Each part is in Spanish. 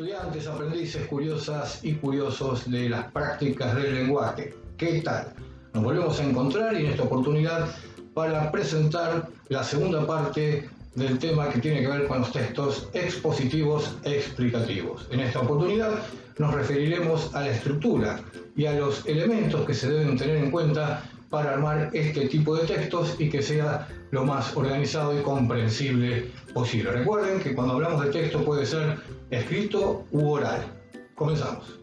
estudiantes, aprendices, curiosas y curiosos de las prácticas del lenguaje. ¿Qué tal? Nos volvemos a encontrar y en esta oportunidad para presentar la segunda parte del tema que tiene que ver con los textos expositivos e explicativos. En esta oportunidad nos referiremos a la estructura y a los elementos que se deben tener en cuenta para armar este tipo de textos y que sea lo más organizado y comprensible posible. Recuerden que cuando hablamos de texto puede ser escrito u oral. Comenzamos.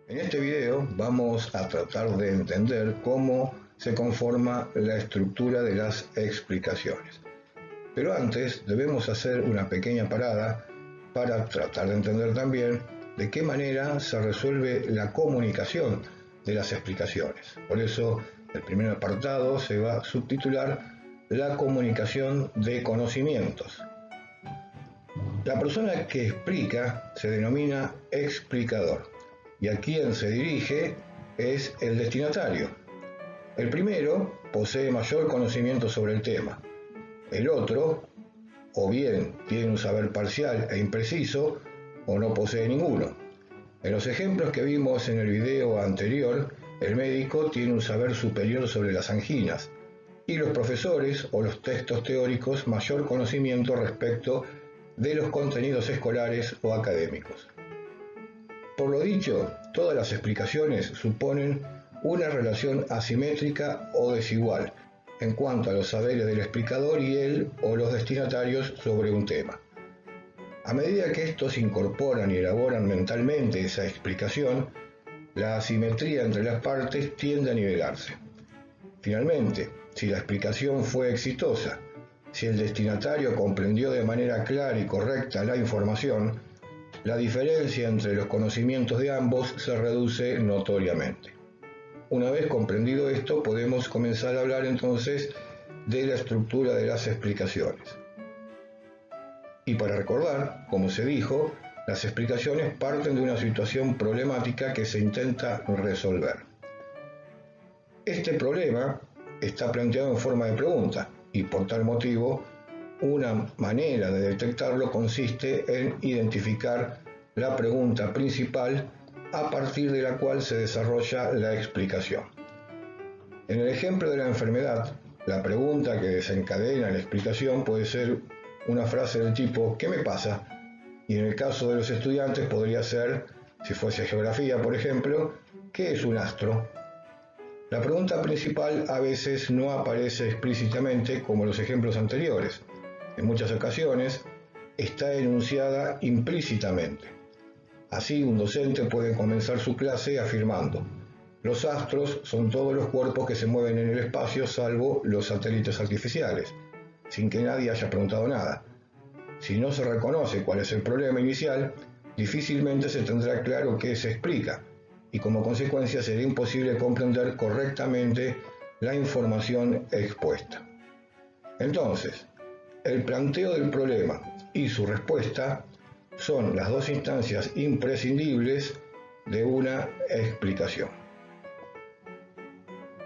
En este video vamos a tratar de entender cómo se conforma la estructura de las explicaciones. Pero antes debemos hacer una pequeña parada para tratar de entender también de qué manera se resuelve la comunicación de las explicaciones. Por eso el primer apartado se va a subtitular La comunicación de conocimientos. La persona que explica se denomina explicador y a quien se dirige es el destinatario. El primero posee mayor conocimiento sobre el tema. El otro, o bien tiene un saber parcial e impreciso, o no posee ninguno. En los ejemplos que vimos en el video anterior, el médico tiene un saber superior sobre las anginas, y los profesores o los textos teóricos mayor conocimiento respecto de los contenidos escolares o académicos. Por lo dicho, todas las explicaciones suponen una relación asimétrica o desigual en cuanto a los saberes del explicador y él o los destinatarios sobre un tema. A medida que estos incorporan y elaboran mentalmente esa explicación, la asimetría entre las partes tiende a nivelarse. Finalmente, si la explicación fue exitosa, si el destinatario comprendió de manera clara y correcta la información, la diferencia entre los conocimientos de ambos se reduce notoriamente. Una vez comprendido esto, podemos comenzar a hablar entonces de la estructura de las explicaciones. Y para recordar, como se dijo, las explicaciones parten de una situación problemática que se intenta resolver. Este problema está planteado en forma de pregunta y por tal motivo una manera de detectarlo consiste en identificar la pregunta principal a partir de la cual se desarrolla la explicación. En el ejemplo de la enfermedad, la pregunta que desencadena la explicación puede ser una frase del tipo ¿qué me pasa? Y en el caso de los estudiantes podría ser, si fuese geografía por ejemplo, ¿qué es un astro? La pregunta principal a veces no aparece explícitamente como los ejemplos anteriores. En muchas ocasiones está enunciada implícitamente. Así, un docente puede comenzar su clase afirmando: los astros son todos los cuerpos que se mueven en el espacio salvo los satélites artificiales, sin que nadie haya preguntado nada. Si no se reconoce cuál es el problema inicial, difícilmente se tendrá claro qué se explica, y como consecuencia será imposible comprender correctamente la información expuesta. Entonces, el planteo del problema y su respuesta son las dos instancias imprescindibles de una explicación.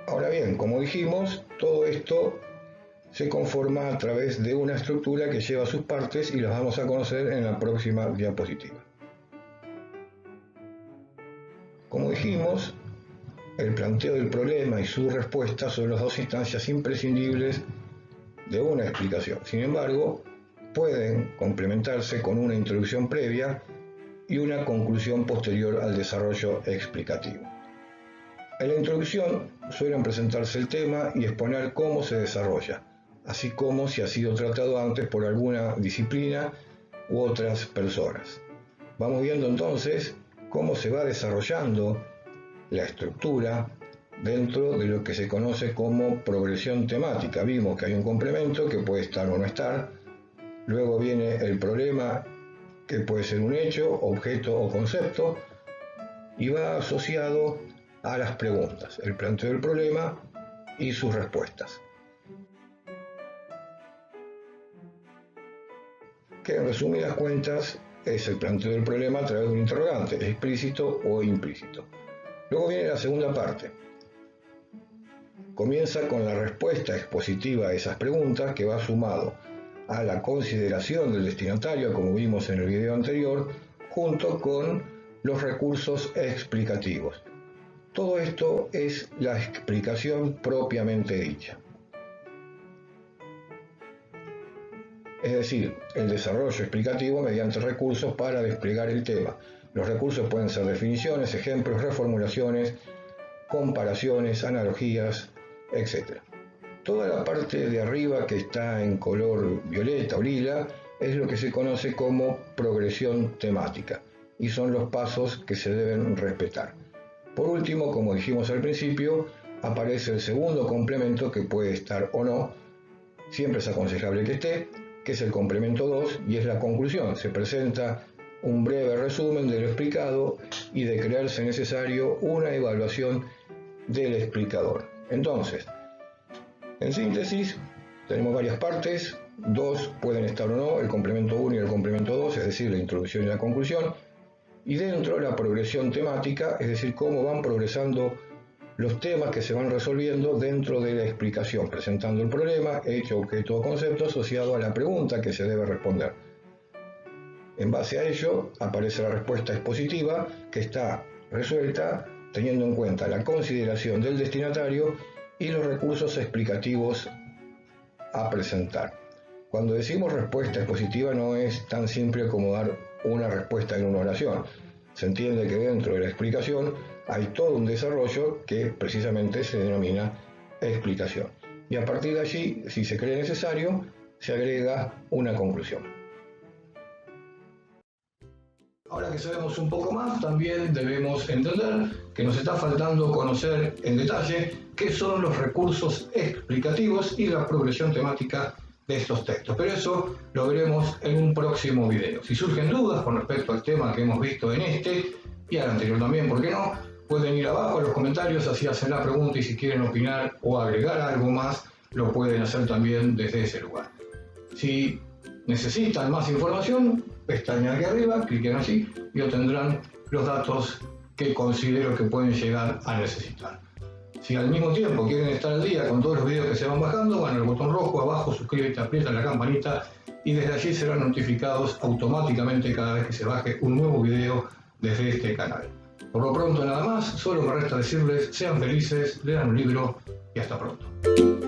Ahora bien, como dijimos, todo esto se conforma a través de una estructura que lleva sus partes y las vamos a conocer en la próxima diapositiva. Como dijimos, el planteo del problema y su respuesta son las dos instancias imprescindibles de una explicación. Sin embargo, pueden complementarse con una introducción previa y una conclusión posterior al desarrollo explicativo. En la introducción suelen presentarse el tema y exponer cómo se desarrolla, así como si ha sido tratado antes por alguna disciplina u otras personas. Vamos viendo entonces cómo se va desarrollando la estructura dentro de lo que se conoce como progresión temática. Vimos que hay un complemento que puede estar o no estar, luego viene el problema que puede ser un hecho, objeto o concepto, y va asociado a las preguntas, el planteo del problema y sus respuestas. Que en resumidas cuentas es el planteo del problema a través de un interrogante, explícito o implícito. Luego viene la segunda parte. Comienza con la respuesta expositiva a esas preguntas que va sumado a la consideración del destinatario, como vimos en el video anterior, junto con los recursos explicativos. Todo esto es la explicación propiamente dicha. Es decir, el desarrollo explicativo mediante recursos para desplegar el tema. Los recursos pueden ser definiciones, ejemplos, reformulaciones, comparaciones, analogías, etc. Toda la parte de arriba que está en color violeta o lila es lo que se conoce como progresión temática y son los pasos que se deben respetar. Por último, como dijimos al principio, aparece el segundo complemento que puede estar o no, siempre es aconsejable que esté, que es el complemento 2 y es la conclusión. Se presenta un breve resumen de lo explicado y de creerse necesario una evaluación del explicador. Entonces, en síntesis, tenemos varias partes, dos pueden estar o no, el complemento 1 y el complemento 2, es decir, la introducción y la conclusión, y dentro la progresión temática, es decir, cómo van progresando los temas que se van resolviendo dentro de la explicación, presentando el problema, hecho, objeto o concepto asociado a la pregunta que se debe responder. En base a ello, aparece la respuesta expositiva, que está resuelta teniendo en cuenta la consideración del destinatario y los recursos explicativos a presentar. Cuando decimos respuesta expositiva no es tan simple como dar una respuesta en una oración. Se entiende que dentro de la explicación hay todo un desarrollo que precisamente se denomina explicación. Y a partir de allí, si se cree necesario, se agrega una conclusión. Ahora que sabemos un poco más, también debemos entender que nos está faltando conocer en detalle qué son los recursos explicativos y la progresión temática de estos textos. Pero eso lo veremos en un próximo video. Si surgen dudas con respecto al tema que hemos visto en este y al anterior también, ¿por qué no? Pueden ir abajo a los comentarios, así hacen la pregunta y si quieren opinar o agregar algo más, lo pueden hacer también desde ese lugar. Si necesitan más información, pestaña aquí arriba, cliquen allí y obtendrán los datos que considero que pueden llegar a necesitar. Si al mismo tiempo quieren estar al día con todos los videos que se van bajando, van al botón rojo abajo, suscríbete, aprieta la campanita y desde allí serán notificados automáticamente cada vez que se baje un nuevo video desde este canal. Por lo pronto nada más, solo me resta decirles sean felices, lean un libro y hasta pronto.